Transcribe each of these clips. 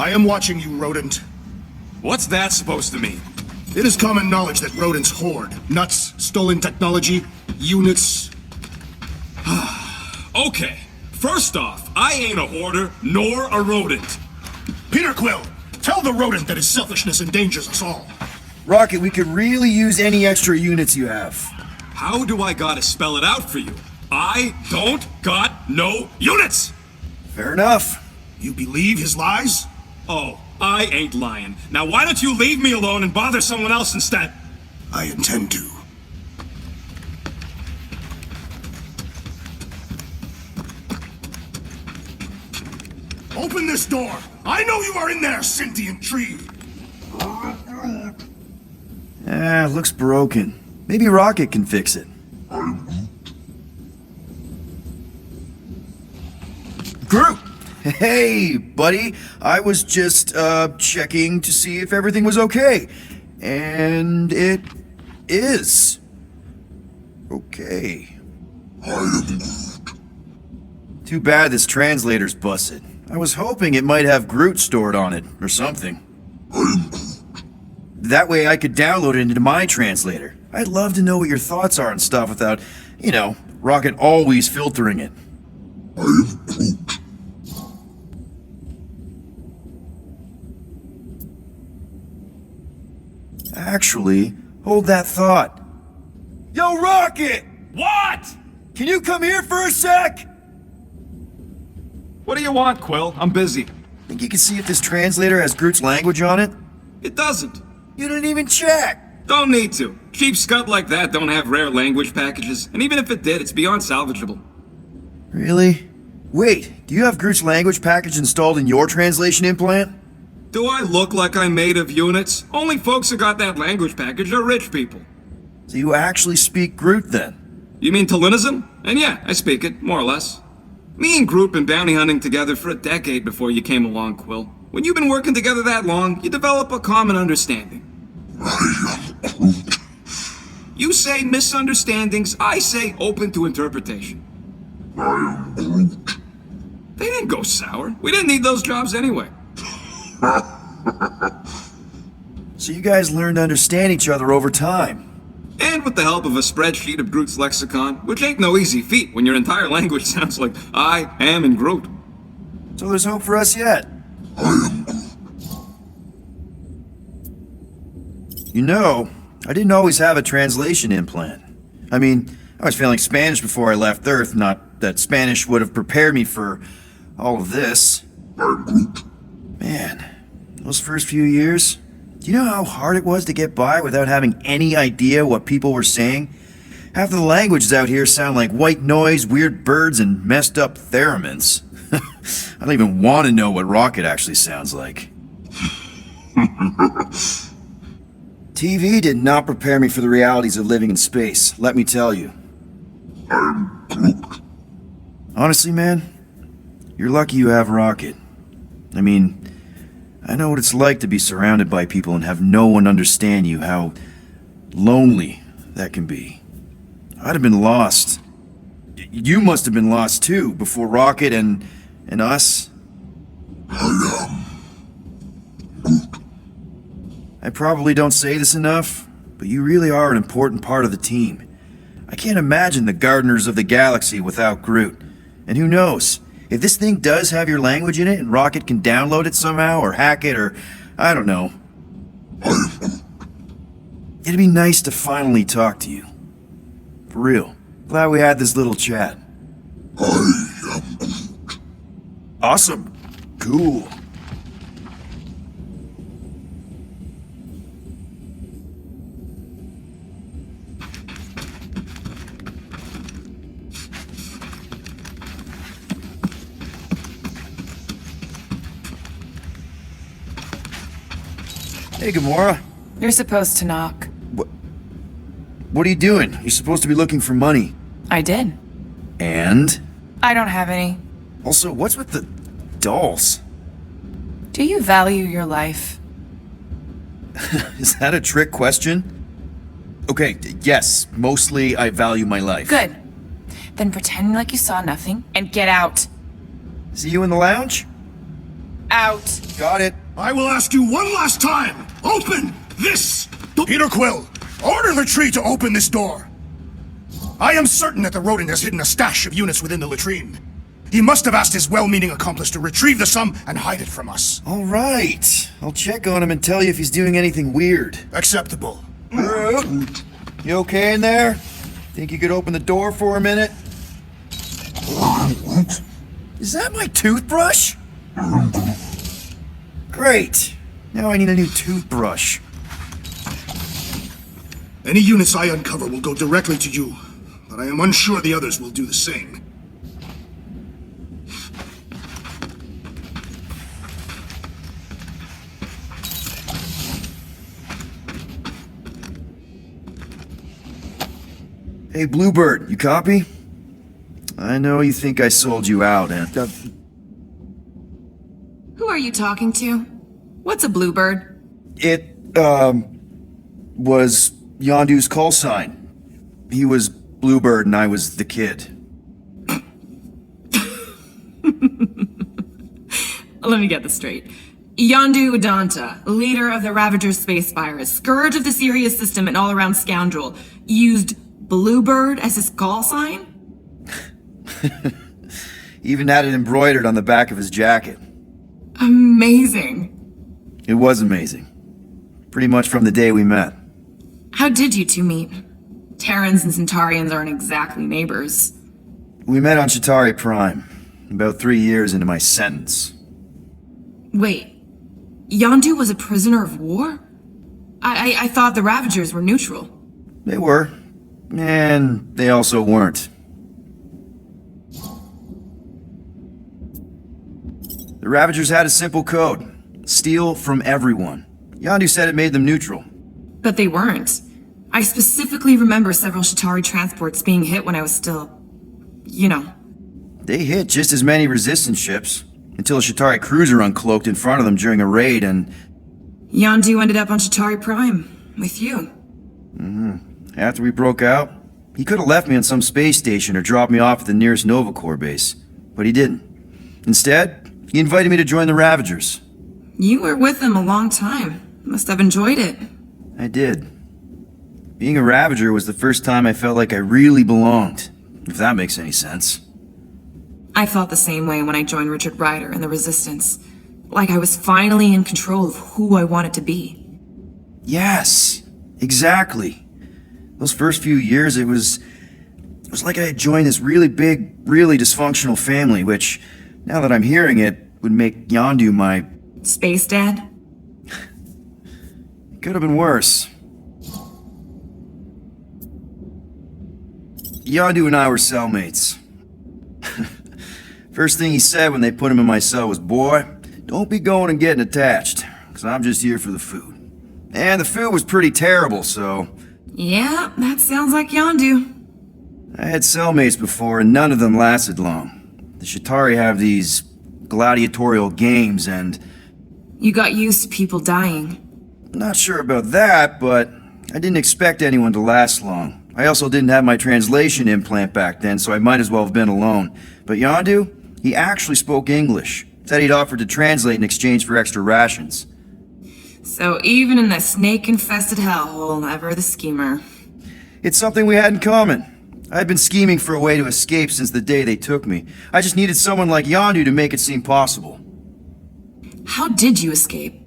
I am watching you, rodent. What's that supposed to mean? It is common knowledge that rodents hoard nuts, stolen technology, units. Okay, first off, I ain't a hoarder nor a rodent. Peter Quill, tell the rodent that his selfishness endangers us all. Rocket, we could really use any extra units you have. How do I gotta spell it out for you? I don't got no units! Fair enough. You believe his lies? Oh, I ain't lying. Now why don't you leave me alone and bother someone else instead? I intend to. Open this door! I know you are in there, sentient tree! Looks broken. Maybe Rocket can fix it. Groot! Hey, buddy. I was just, checking to see if everything was okay. And it is. Okay. Too bad this translator's busted. I was hoping it might have Groot stored on it, or something. That way I could download it into my translator. I'd love to know what your thoughts are and stuff without, Rocket always filtering it. Actually, hold that thought. Yo, Rocket! What? Can you come here for a sec? What do you want, Quill? I'm busy. Think you can see if this translator has Groot's language on it? It doesn't. You didn't even check! Don't need to. Cheap scud like that don't have rare language packages, and even if it did, it's beyond salvageable. Really? Wait, do you have Groot's language package installed in your translation implant? Do I look like I'm made of units? Only folks who got that language package are rich people. So you actually speak Groot then? You mean Talinism? And yeah, I speak it, more or less. Me and Groot been bounty hunting together for a decade before you came along, Quill. When you've been working together that long, you develop a common understanding. You say misunderstandings, I say open to interpretation. They didn't go sour. We didn't need those jobs anyway. So you guys learned to understand each other over time. And with the help of a spreadsheet of Groot's lexicon, which ain't no easy feat when your entire language sounds like I am in Groot. So there's hope for us yet. I didn't always have a translation implant. I was failing Spanish before I left Earth, not that Spanish would have prepared me for all of this. Man, those first few years, do you know how hard it was to get by without having any idea what people were saying? Half of the languages out here sound like white noise, weird birds, and messed up theremins. I don't even want to know what Rocket actually sounds like. TV did not prepare me for the realities of living in space, let me tell you. Honestly, man, you're lucky you have Rocket. I know what it's like to be surrounded by people and have no one understand you, how lonely that can be. I'd have been lost. You must have been lost too, before Rocket and us. I probably don't say this enough, but you really are an important part of the team. I can't imagine the Gardeners of the Galaxy without Groot. And who knows, if this thing does have your language in it and Rocket can download it somehow or hack it or, I don't know. It'd be nice to finally talk to you. For real. Glad we had this little chat. Awesome. Cool. Hey, Gamora. You're supposed to knock. What are you doing? You're supposed to be looking for money. I did. And? I don't have any. Also, what's with the dolls? Do you value your life? Is that a trick question? Okay, yes, mostly I value my life. Good. Then pretend like you saw nothing and get out. See you in the lounge? out. Got it. I will ask you one last time. Open this door. Peter Quill, order the tree to open this door. I am certain that the rodent has hidden a stash of units within the latrine. He must have asked his well-meaning accomplice to retrieve the sum and hide it from us. All right. I'll check on him and tell you if he's doing anything weird. Acceptable. Groot, you okay in there? Think you could open the door for a minute? Is that my toothbrush? Great. Now I need a new toothbrush. Any units I uncover will go directly to you, but I am unsure the others will do the same. Hey, Bluebird, you copy? I know you think I sold you out, and... Who are you talking to? What's a bluebird? It, was Yondu's call sign. He was Bluebird and I was the kid. Let me get this straight. Yondu Udanta, leader of the Ravager's space virus, scourge of the Sirius system and all-around scoundrel, used Bluebird as his call sign? Even had it embroidered on the back of his jacket. Amazing. It was amazing. Pretty much from the day we met. How did you two meet? Terrans and Centaurians aren't exactly neighbors. We met on Chitauri Prime, about 3 years into my sentence. Wait, Yondu was a prisoner of war? I thought the Ravagers were neutral. They were. And they also weren't. The Ravagers had a simple code. Steal from everyone. Yondu said it made them neutral. But they weren't. I specifically remember several Chitauri transports being hit when I was still... you know. They hit just as many resistance ships, until a Chitauri cruiser uncloaked in front of them during a raid and... Yondu ended up on Chitauri Prime, with you. After we broke out, he could have left me on some space station or dropped me off at the nearest Nova Corps base. But he didn't. Instead, he invited me to join the Ravagers. You were with them a long time. Must have enjoyed it. I did. Being a Ravager was the first time I felt like I really belonged, if that makes any sense. I felt the same way when I joined Richard Ryder and the Resistance. Like I was finally in control of who I wanted to be. Yes, exactly. Those first few years, it was like I had joined this really big, really dysfunctional family, which, now that I'm hearing it, would make Yondu my... Space Dad? It could have been worse. Yondu and I were cellmates. First thing he said when they put him in my cell was, "Boy, don't be going and getting attached, because I'm just here for the food." And the food was pretty terrible, so... Yeah, that sounds like Yondu. I had cellmates before, and none of them lasted long. The Chitauri have these gladiatorial games, and... You got used to people dying. Not sure about that, but I didn't expect anyone to last long. I also didn't have my translation implant back then, so I might as well have been alone. But Yondu, he actually spoke English. Said he'd offered to translate in exchange for extra rations. So even in the snake-infested hellhole, ever the schemer. It's something we had in common. I'd been scheming for a way to escape since the day they took me. I just needed someone like Yondu to make it seem possible. How did you escape?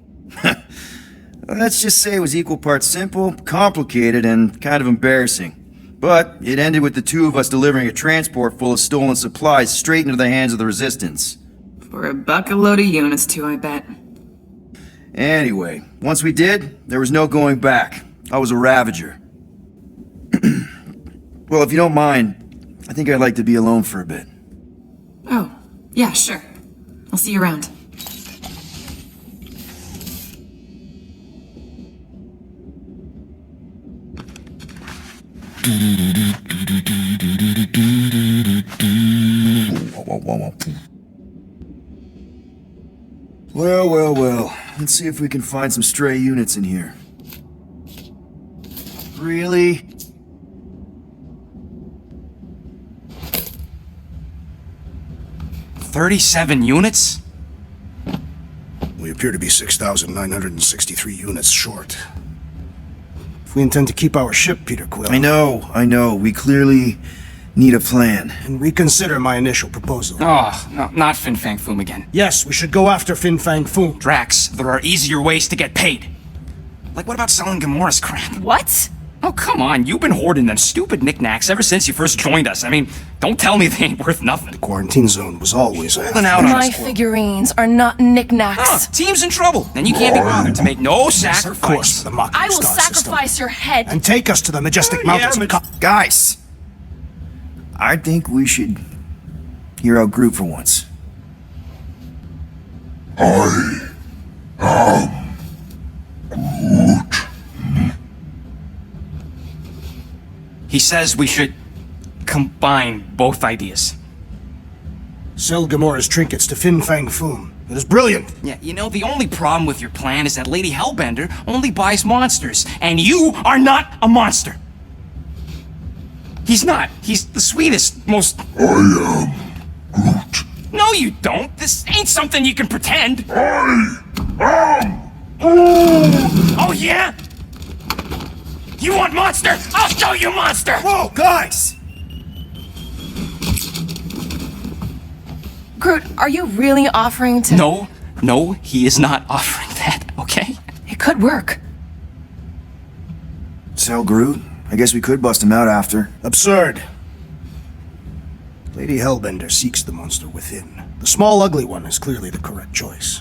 Let's just say it was equal parts simple, complicated, and kind of embarrassing. But it ended with the two of us delivering a transport full of stolen supplies straight into the hands of the Resistance. For a bucket load of units too, I bet. Anyway, once we did, there was no going back. I was a Ravager. Well, if you don't mind, I think I'd like to be alone for a bit. Oh, yeah, sure. I'll see you around. Well. Let's see if we can find some stray units in here. Really? "37 units? appear to be 6,963 units short. If we intend to keep our ship, Peter Quill... I know. We clearly need a plan. And reconsider my initial proposal. Oh, no, not Fin Fang Foom again. Yes, we should go after Fin Fang Foom. Drax, there are easier ways to get paid. Like, what about selling Gamora's crap? What? Oh, come on, you've been hoarding them stupid knickknacks ever since you first joined us. I mean, don't tell me they ain't worth nothing. Quarantine zone was always Holding out on My us. figurines are not knickknacks. Oh, team's in trouble, and you can't be bothered to make no sacrifice. Of course, the Mockery I will Star sacrifice your head. system. And take us to the majestic mountains of Guys, I think we should hear out Groot for once. He says we should combine both ideas. Sell Gamora's trinkets to Fin Fang Foom. It is brilliant. Yeah, you know, the only problem with your plan is that Lady Hellbender only buys monsters, and you are not a monster. He's not. He's the sweetest, most... I am Groot. No, you don't. This ain't something you can pretend. I am Groot. Oh, yeah? You want monster? I'll show you monster! Whoa, guys! Groot, are you really offering to... No, he is not offering that, okay? It could work. Sell Groot? I guess we could bust him out after. Absurd. Lady Hellbender seeks the monster within. The small, ugly one is clearly the correct choice.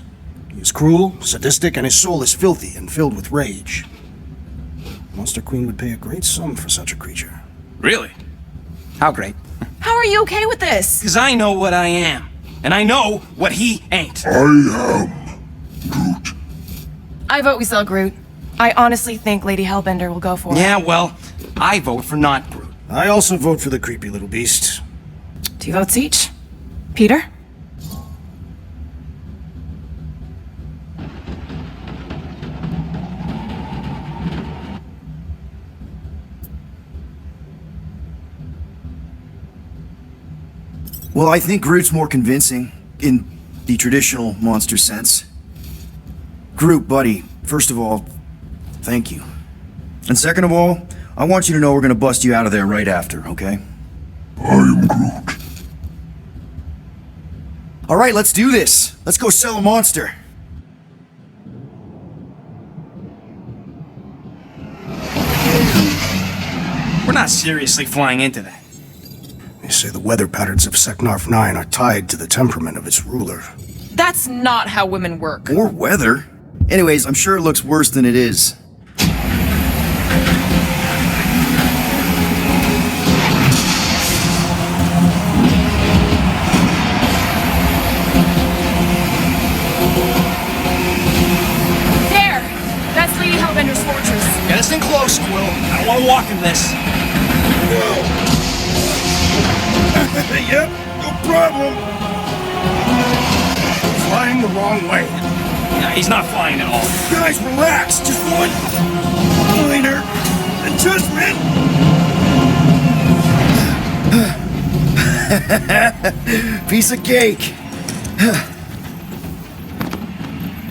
He is cruel, sadistic, and his soul is filthy and filled with rage. Monster Queen would pay a great sum for such a creature. Really? How great? How are you okay with this? Because I know what I am. And I know what he ain't. I am Groot. I vote we sell Groot. I honestly think Lady Hellbender will go for it. Yeah, well, I vote for not Groot. I also vote for the creepy little beast. 2 votes each. Peter? Well, I think Groot's more convincing, in the traditional monster sense. Groot, buddy, first of all, thank you. And second of all, I want you to know we're gonna bust you out of there right after, okay? I am Groot. Alright, let's do this. Let's go sell a monster. We're not seriously flying into that. They say the weather patterns of Seknarf 9 are tied to the temperament of its ruler. That's not how women work. Or weather. Anyways, I'm sure it looks worse than it is. There! That's Lady Hellbender's fortress. Get us in close, Quill. I don't want to walk in this. Yep, no problem. Flying the wrong way. Yeah, he's not flying at all. Guys, relax. Just one minor adjustment. Piece of cake.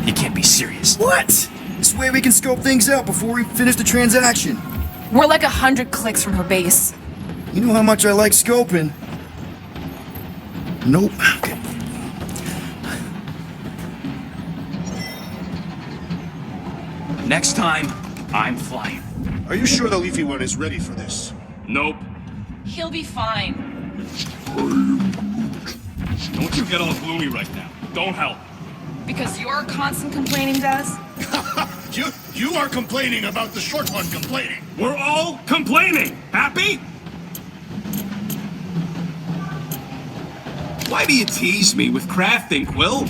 He can't be serious. What? This way we can scope things out before we finish the transaction. We're like 100 clicks from her base. You know how much I like scoping. Nope. Okay. Next time, I'm flying. Are you sure the leafy one is ready for this? Nope. He'll be fine. Don't you get all gloomy right now. Don't help. Because your constant complaining does? You are complaining about the short one complaining. We're all complaining. Happy? Why do you tease me with crafting, Quill?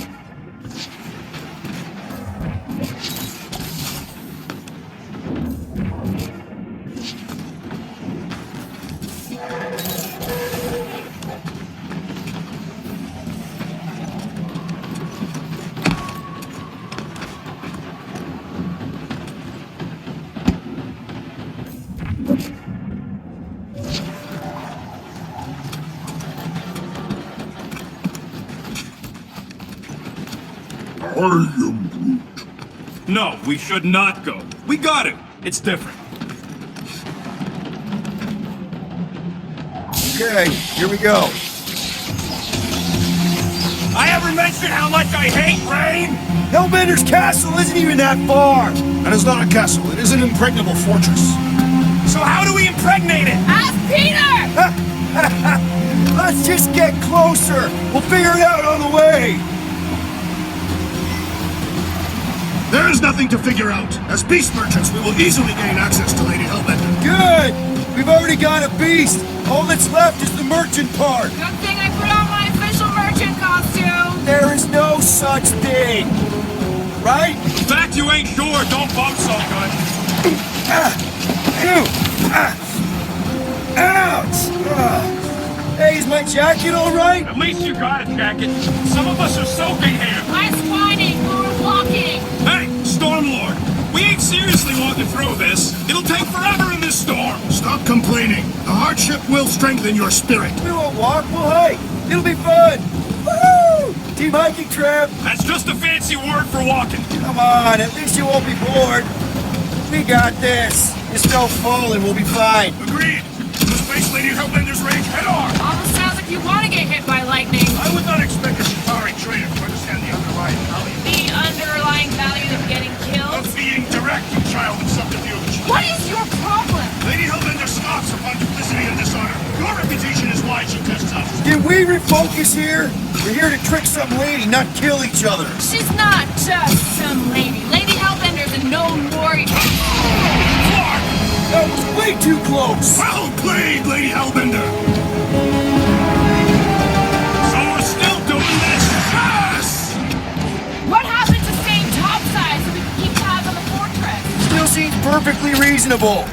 I am Groot. No, we should not go. We got it. It's different. Okay, here we go. I ever mentioned how much I hate rain? Hellbender's castle isn't even that far. That is not a castle. It is an impregnable fortress. So how do we impregnate it? Ask Peter! Let's just get closer. We'll figure it out on the way. There is nothing to figure out. As beast merchants, we will easily gain access to Lady Hellbender. Good. We've already got a beast. All that's left is the merchant part. Good thing I put on my official merchant costume! There is no such thing. Right? In fact, you ain't sure. Don't bump so good. Ew. Ouch. Hey, is my jacket all right? At least you got a jacket. Some of us are soaking here. I'm whining, we're walking! Hey, Stormlord. We ain't seriously walking through this. It'll take forever in this storm. Stop complaining. The hardship will strengthen your spirit. We won't walk, we'll hike. It'll be fun. Woohoo! Team hiking trip. That's just a fancy word for walking. Come on, at least you won't be bored. We got this. It's no fall and we'll be fine. Agreed. Let's face Lady Hellbender's rage head on. Almost sounds like you want to get hit by lightning. I would not expect a Chitauri trader to understand the underlying value The underlying value of getting of killed? being direct, you child of subterfuge. What is your problem? Lady Hellbender scoffs upon duplicity and dishonor. Your reputation is why she tests us. Can we refocus here? We're here to trick some lady, not kill each other. She's not just some lady. Lady Hellbender's a known warrior. That was way too close. Well played, Lady Hellbender. So we're still doing this? Yes! What happened to staying topside so we can keep tabs on the fortress? Still seems perfectly reasonable.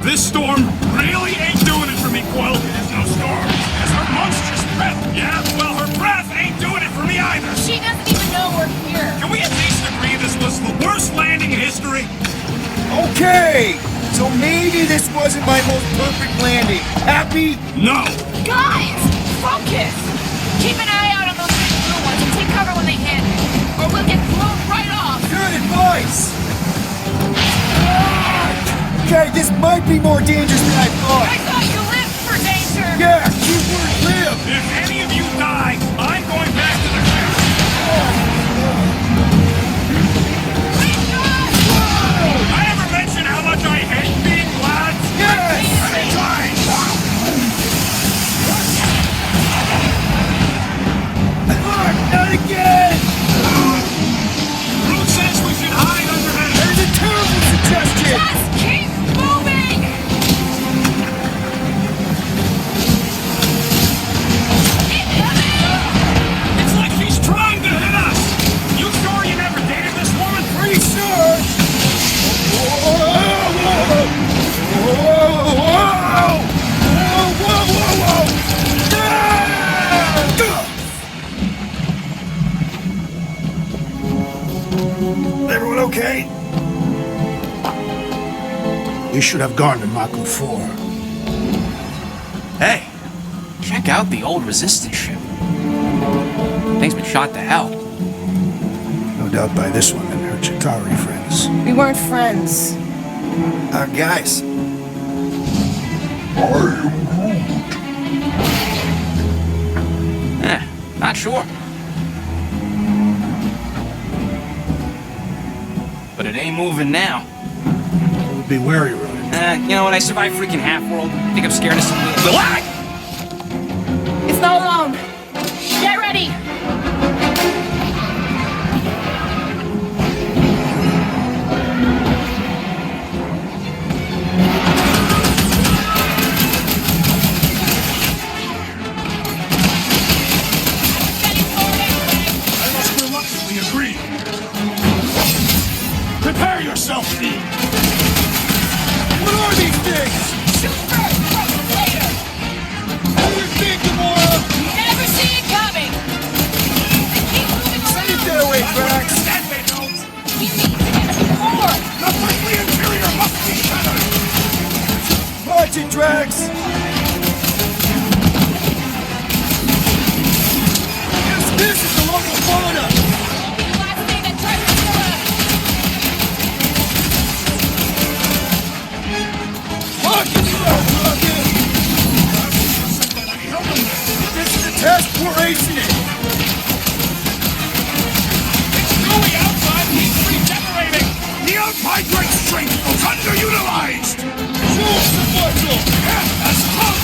This storm really ain't doing it for me, Quill. It is no storm. It's her monstrous breath. Yeah, well, her breath ain't doing it for me either. She doesn't even know we're here. Can we at least agree this was the worst landing in history? Okay, so maybe this wasn't my most perfect landing. Happy? No. Guys, focus! Keep an eye out on those big blue ones and take cover when they hit. Or we'll get blown right off. Good advice. Okay, this might be more dangerous than I thought. I thought you lived for danger. Yeah, keyword live. If any of you die, I'm going back to the ship. I ever mention how much I hate being lads? Yes. Not again. Groot says we should hide under him. There's a terrible suggestion. Just keep moving! It's like he's trying to hit us. You sure you never dated this woman? Pretty sure. Whoa, whoa, whoa, whoa, whoa. Everyone okay? We should have gone to Maku 4. Hey, check out the old resistance ship. Thing's been shot to hell. No doubt by this one and her Chitauri friends. We weren't friends. Guys, Not sure. But it ain't moving now. Be wary, Ronan. You know what? I survived freaking Half-World. Think I'm scared of some little... Ah! It's not alone. Get ready. I must reluctantly agree. Prepare yourself, Steve. what are these things? Shoot first, focus later! You're big, Gamora. Never see it coming! Keep moving Send it around! their way, Drax. That they don't. We need to get more! The friendly interior must be shattered. Watch it, Drax. This is the local fauna. The last thing that tries to kill us! we're acing it! It's snowy outside, he's regenerating! The Alpine great strength was underutilized! Show us the muscle! Yeah, that's tough!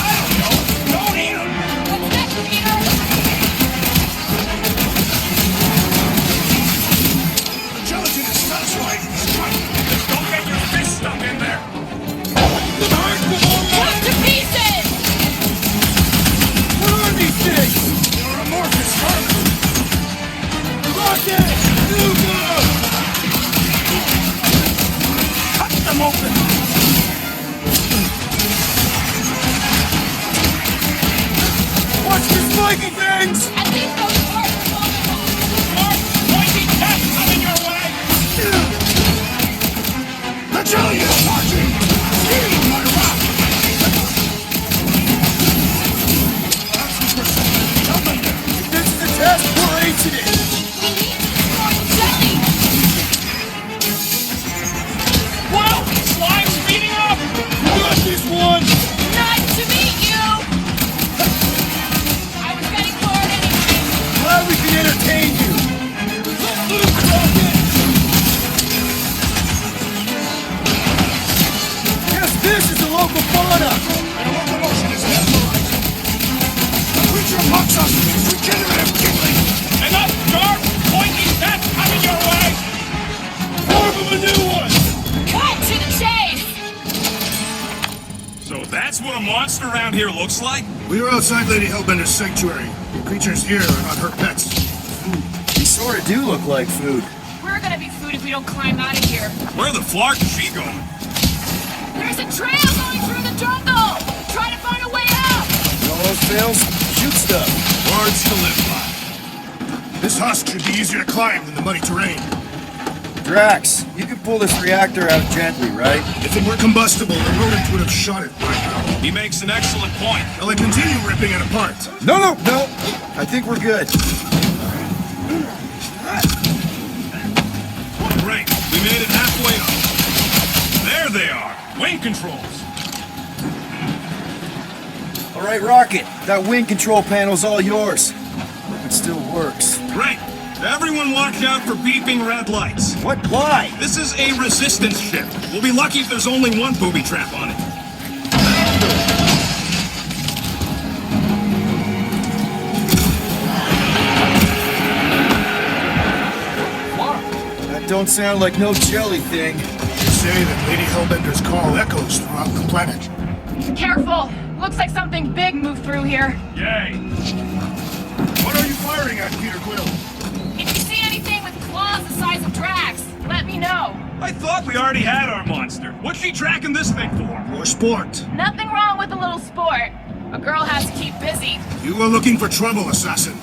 I don't know! Don't eat him! What's next, Peter? The gelatin is satisfying the strike! Just don't get your fist stuck in there! Cut to pieces! What are these things? They're amorphous vermin! Rocket! Nuka! Cut them open! Watch the spiky things! At least those parts are vulnerable. Mark, pointy test coming your way! The jelly is marching! Steal my rock! This is the test, we're acing it! We need more jelly! Whoa! Slime's speeding up! You got this one! Nice to meet you! I was getting bored anyway. Glad we can entertain you! Little rocket! Yes, this is the local fauna! The locomotion is mesmerizing! The creature mocks us with its regenerative giggling! Enough sharp, pointy test coming your way! Form of a new one! Cut to the chase! So that's what a monster around here looks like? We are outside Lady Hellbender's sanctuary. The creatures here are not her pets. These sort of do look like food. We're gonna be food if we don't climb out of here. Where the flark is she going? There's a trail going through the jungle! Try to find a way out! All those fails? Shoot stuff. Words to live by. This husk should be easier to climb than the muddy terrain. Drax, you can pull this reactor out gently, right? If it were combustible, the rodent would have shot it by now. He makes an excellent point. Will I continue ripping it apart? No. I think we're good. Great, we made it halfway up. There they are, wing controls. All right, Rocket. That wing control panel's all yours. It still works. Great, everyone watch out for beeping red lights. What? Why? This is a resistance ship. We'll be lucky if there's only one booby trap on it. That don't sound like no jelly thing. They say that Lady Hellbender's call echoes throughout the planet. Careful! Looks like something big moved through here. Yay. What are you firing at, Peter Quill? If you see anything with claws the size of Drax, Let me know. I thought we already had our monster. What's she tracking this thing for? For sport. Nothing wrong with a little sport. A girl has to keep busy. You are looking for trouble, assassin.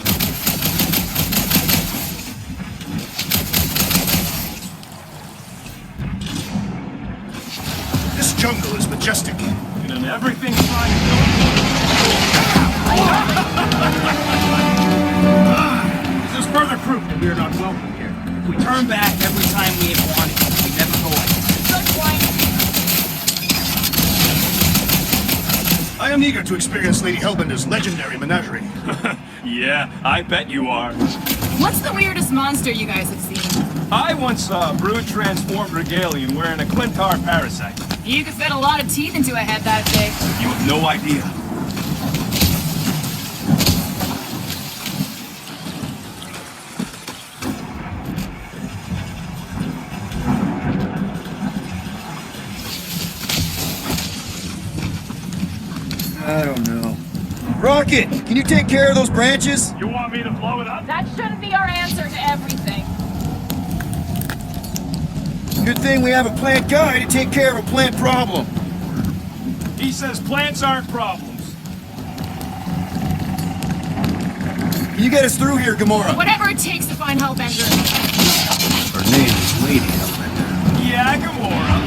This jungle is majestic. And everything's trying to do This is further proof that we are not welcome here. We turn back every time we ain't wanted. We never go in. Good point. I am eager to experience Lady Hellbender's legendary menagerie. Yeah, I bet you are. What's the weirdest monster you guys have seen? I once saw a Brood transformed regalian wearing a Quintar parasite. You could fit a lot of teeth into a head that big. You have no idea. I don't know. Rocket, can you take care of those branches? You want me to blow it up? That shouldn't be our answer to everything. Good thing we have a plant guy to take care of a plant problem. He says plants aren't problems. Can you get us through here, Gamora? Whatever it takes to find Hellbender. Her name is Lady Hellbender. Yeah, Gamora.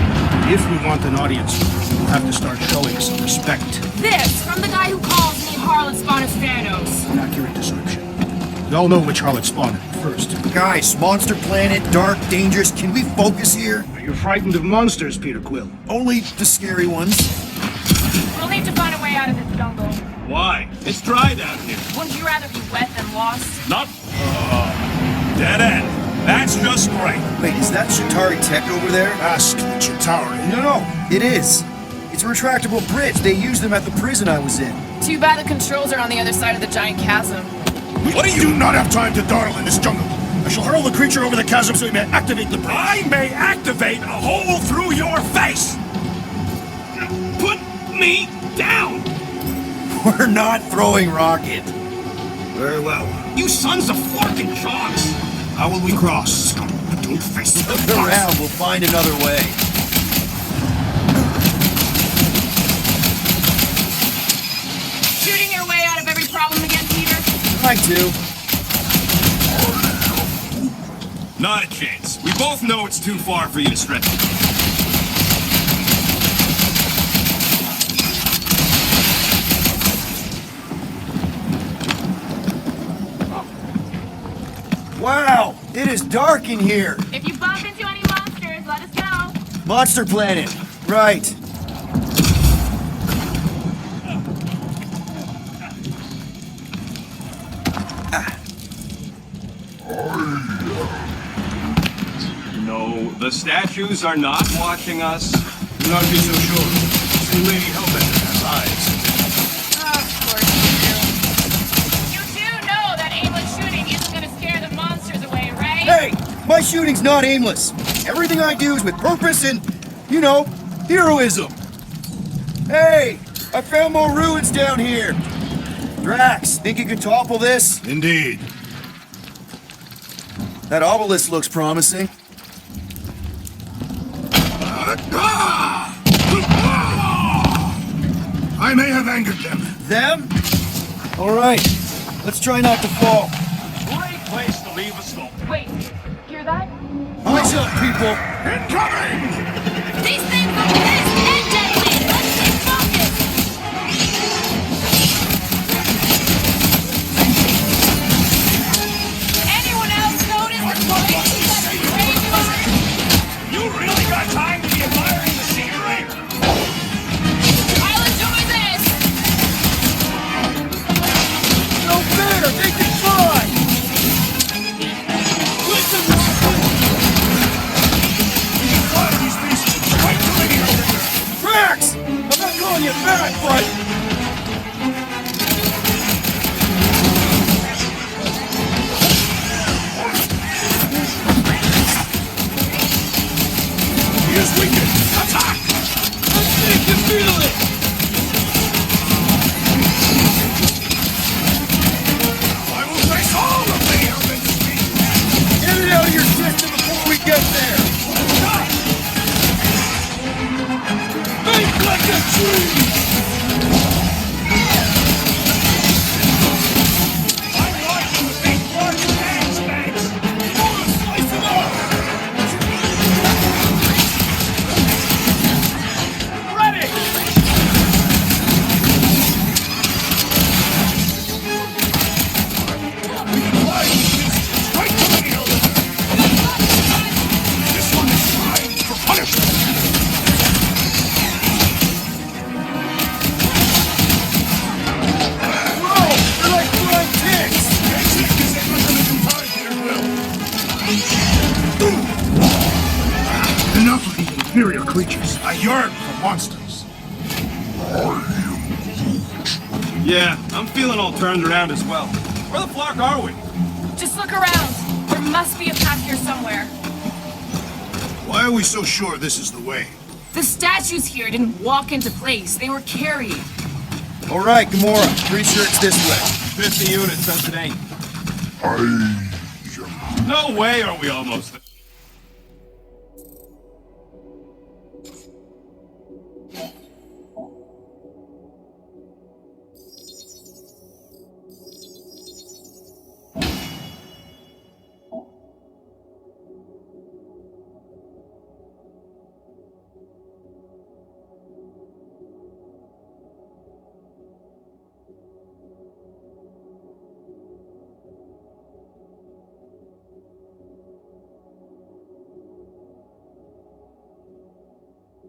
If we want an audience, we'll have to start showing some respect. This from the guy who calls me Harlot Spawn of Thanos. An accurate description. We all know which harlot spawned it first. Guys, monster planet, dark, dangerous. Can we focus here? Are you frightened of monsters, Peter Quill? Only the scary ones. We'll need to find a way out of this jungle. Why? It's dry down here. Wouldn't you rather be wet than lost? Not... dead end. That's just great. Wait, is that Chitauri tech over there? Ask the Chitauri. No, it is. It's a retractable bridge. They used them at the prison I was in. Too bad the controls are on the other side of the giant chasm. What do you do not have time to dawdle in this jungle? I shall hurl the creature over the chasm so he may activate the bridge. I may activate a hole through your face! Put me down! We're not throwing rocket. Very well. You sons of forking jocks! How will we cross? Don't face the Look around, we'll find another way. Shooting your way out of every problem again, Peter? Try to. Not a chance. We both know it's too far for you to stretch. Wow, it is dark in here. If you bump into any monsters, let us know. Monster Planet. Right. No, the statues are not watching us. Do not be so sure. See, Lady Hellbender has eyes. Of course you do. You do know that aimless shooting isn't gonna scare the monsters away, right? Hey, my shooting's not aimless. Everything I do is with purpose and, you know, heroism. Hey, I found more ruins down here. Drax, think you can topple this? Indeed. That obelisk looks promising. I may have angered them. Them? All right, let's try not to fall. Great place to leave a stone. Wait, hear that? Eyes up, people. Incoming! These things are pissed and deadly! Let's stay focused! Anyone else notice the place that is graveyard? You really got time to be admiring the scenery? I'll enjoy this! No fair, they can fly. One of these beasts right to Lady Hellbender. Drax! I'm not calling you back, but... He is weakened. Attack! I think you feel it! I will face all of Lady Hellbender's beasts. Get it out of your system before we get there! Think like a tree! I'm watching the big large tanks, thanks. Slice them off. Ready! We can fly these beasts right to Lady Hellbender. This one is primed for punishment. Whoa! They're like flying ticks! Tick is a limited time, Peter Quill. Enough of these inferior creatures. I yearn for monsters. Yeah, I'm feeling all turned around as well. Where the flock are we? Just look around. There must be a path here somewhere. Why are we so sure this is the way? The statues here didn't walk into place, they were carried. All right, Gamora. Pretty sure it's this way. 50 units, says it ain't. No way are we almost there.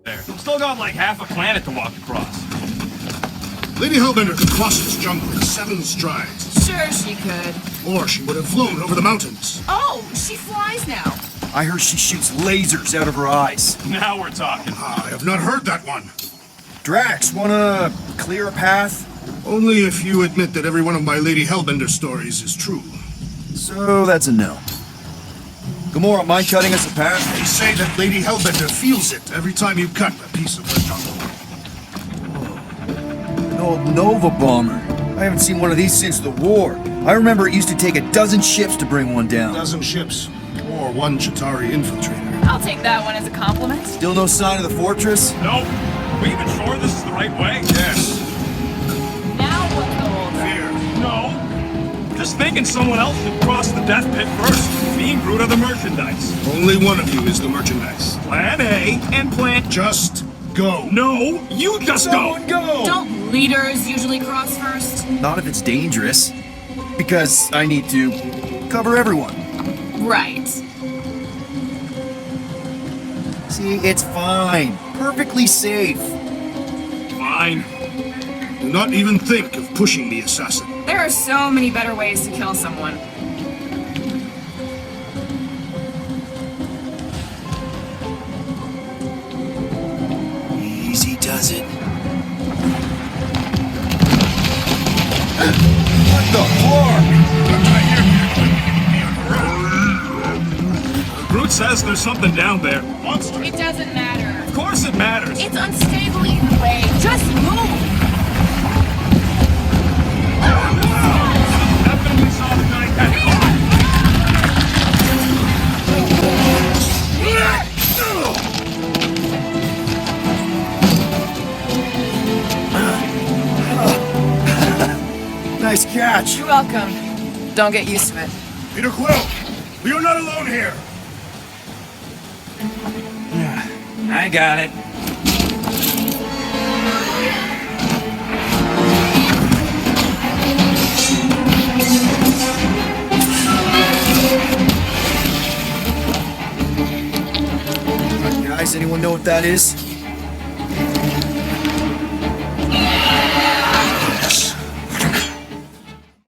There. Still got like half a planet to walk across. Lady Hellbender could cross this jungle in 7 strides. Sure she could. Or she would have flown over the mountains. Oh, she flies now. I heard she shoots lasers out of her eyes. Now we're talking. I have not heard that one. Drax, wanna clear a path? Only if you admit that every one of my Lady Hellbender stories is true. So that's a no. Gamora, mind cutting us a path? They say that Lady Hellbender feels it every time you cut a piece of her jungle. An old Nova bomber. I haven't seen one of these since the war. I remember it used to take a dozen ships to bring one down. 12 ships, or 1 Chitauri infiltrator. I'll take that one as a compliment. Still no sign of the fortress? Nope. We even sure this is the right way? Yes, Now what's the holdup? fear. No. Just thinking someone else should cross the death pit first. Me and Groot are the merchandise. Only one of you is the merchandise. Plan A and plan... Just go. No, you just go. Go! Don't leaders usually cross first? Not if it's dangerous. Because I need to cover everyone. Right. See, it's fine. Perfectly safe. Fine. Do not even think of pushing the assassin. There are so many better ways to kill someone. Easy does it. What the fuck? Groot says there's something down there. Monster. It doesn't matter. Of course it matters. It's unstable either way. Just move! Definitely saw the giant head. Nice catch. You're welcome. Don't get used to it. Peter Quill, we are not alone here. I got it. Guys, anyone know what that is?